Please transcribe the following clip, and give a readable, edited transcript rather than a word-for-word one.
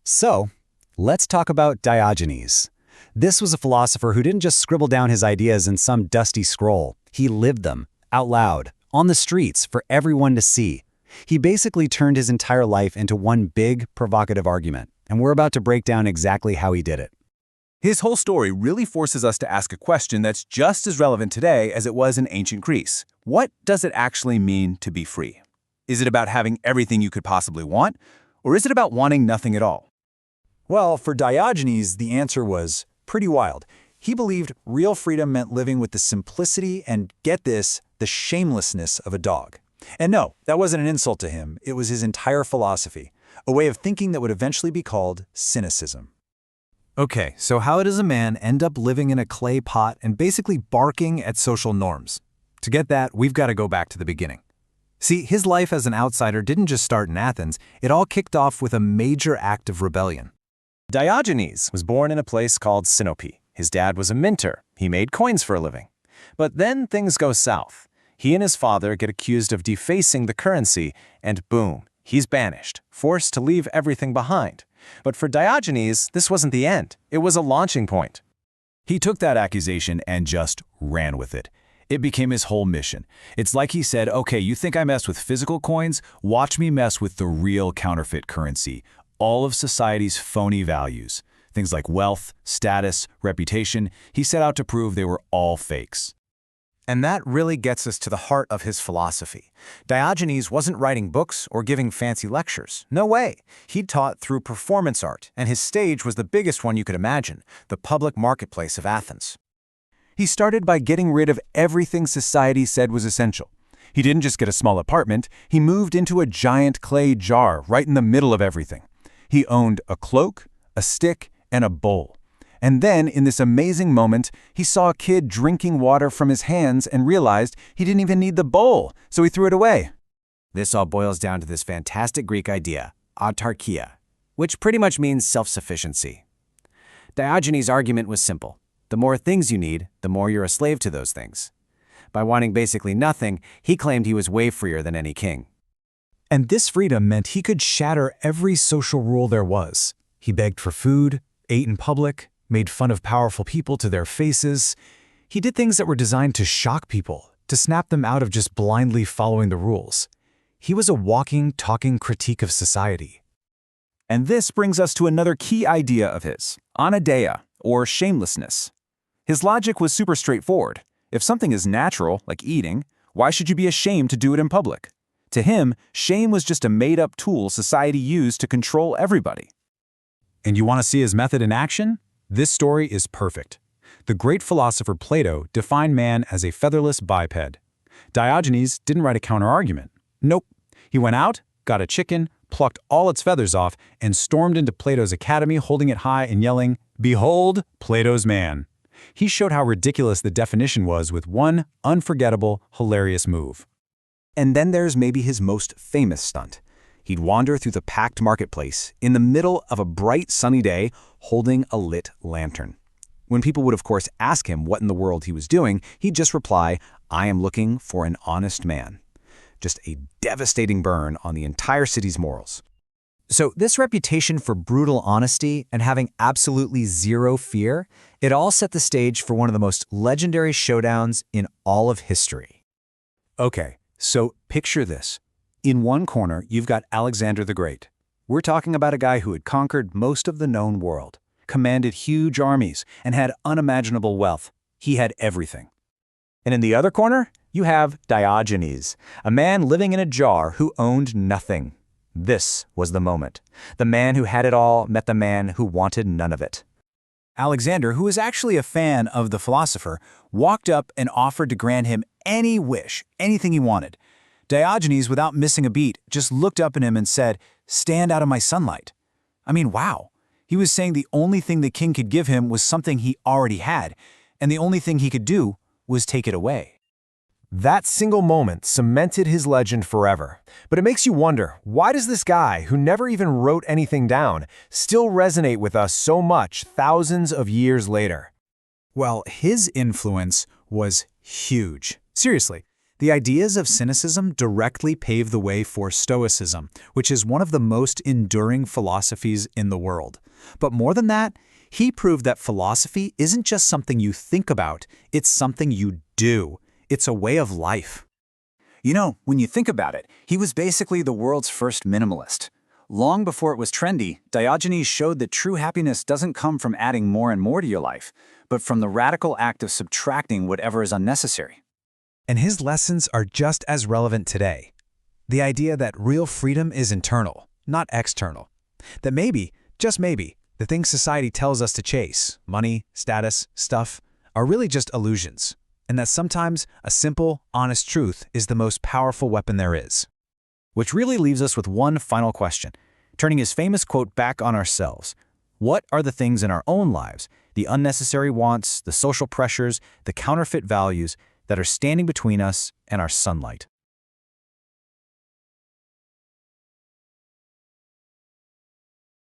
So, let's talk about Diogenes. This was a philosopher who didn't just scribble down his ideas in some dusty scroll. He lived them, out loud, on the streets, for everyone to see. He basically turned his entire life into one big, provocative argument, and we're about to break down exactly how he did it. His whole story really forces us to ask a question that's just as relevant today as it was in ancient Greece. What does it actually mean to be free? Is it about having everything you could possibly want, or is it about wanting nothing at all? Well, for Diogenes, the answer was pretty wild. He believed real freedom meant living with the simplicity and, get this, the shamelessness of a dog. And no, that wasn't an insult to him. It was his entire philosophy, a way of thinking that would eventually be called Cynicism. Okay, so how does a man end up living in a clay pot and basically barking at social norms? To get that, we've got to go back to the beginning. See, his life as an outsider didn't just start in Athens. It all kicked off with a major act of rebellion. Diogenes was born in a place called Sinope. His dad was a minter. He made coins for a living. But then things go south. He and his father get accused of defacing the currency, and boom, he's banished, forced to leave everything behind. But for Diogenes, this wasn't the end. It was a launching point. He took that accusation and just ran with it. It became his whole mission. It's like he said, okay, you think I mess with physical coins? Watch me mess with the real counterfeit currency. All of society's phony values. Things like wealth, status, reputation. He set out to prove they were all fakes. And that really gets us to the heart of his philosophy. Diogenes wasn't writing books or giving fancy lectures. No way. He taught through performance art, and his stage was the biggest one you could imagine, the public marketplace of Athens. He started by getting rid of everything society said was essential. He didn't just get a small apartment, he moved into a giant clay jar right in the middle of everything. He owned a cloak, a stick, and a bowl. And then, in this amazing moment, he saw a kid drinking water from his hands and realized he didn't even need the bowl, so he threw it away. This all boils down to this fantastic Greek idea, autarkia, which pretty much means self-sufficiency. Diogenes' argument was simple. The more things you need, the more you're a slave to those things. By wanting basically nothing, he claimed he was way freer than any king. And this freedom meant he could shatter every social rule there was. He begged for food, ate in public, made fun of powerful people to their faces. He did things that were designed to shock people, to snap them out of just blindly following the rules. He was a walking, talking critique of society. And this brings us to another key idea of his, anadeia, or shamelessness. His logic was super straightforward. If something is natural, like eating, why should you be ashamed to do it in public? To him, shame was just a made-up tool society used to control everybody. And you want to see his method in action? This story is perfect. The great philosopher Plato defined man as a featherless biped. Diogenes didn't write a counter-argument. Nope. He went out, got a chicken, plucked all its feathers off, and stormed into Plato's academy holding it high and yelling, "Behold, Plato's man." He showed how ridiculous the definition was with one unforgettable, hilarious move. And then there's maybe his most famous stunt. He'd wander through the packed marketplace in the middle of a bright sunny day holding a lit lantern. When people would of course ask him what in the world he was doing, he'd just reply, "I am looking for an honest man." Just a devastating burn on the entire city's morals. So this reputation for brutal honesty and having absolutely zero fear, it all set the stage for one of the most legendary showdowns in all of history. Okay, so picture this. In one corner, you've got Alexander the Great. We're talking about a guy who had conquered most of the known world, commanded huge armies, and had unimaginable wealth. He had everything. And in the other corner, you have Diogenes, a man living in a jar who owned nothing. This was the moment. The man who had it all met the man who wanted none of it. Alexander, who was actually a fan of the philosopher, walked up and offered to grant him any wish, anything he wanted. Diogenes, without missing a beat, just looked up at him and said, "Stand out of my sunlight." I mean, wow. He was saying the only thing the king could give him was something he already had, and the only thing he could do was take it away. That single moment cemented his legend forever. But it makes you wonder, why does this guy, who never even wrote anything down, still resonate with us so much thousands of years later? Well, his influence was huge. Seriously, The ideas of Cynicism directly pave the way for Stoicism, which is one of the most enduring philosophies in the world. But more than that, he proved that philosophy isn't just something you think about, it's something you do. It's a way of life. You know, when you think about it, he was basically the world's first minimalist. Long before it was trendy, Diogenes showed that true happiness doesn't come from adding more and more to your life, but from the radical act of subtracting whatever is unnecessary. And his lessons are just as relevant today. The idea that real freedom is internal, not external. That maybe, just maybe, the things society tells us to chase, money, status, stuff, are really just illusions. And that sometimes a simple, honest truth is the most powerful weapon there is. Which really leaves us with one final question, turning his famous quote back on ourselves. What are the things in our own lives, the unnecessary wants, the social pressures, the counterfeit values, that are standing between us and our sunlight?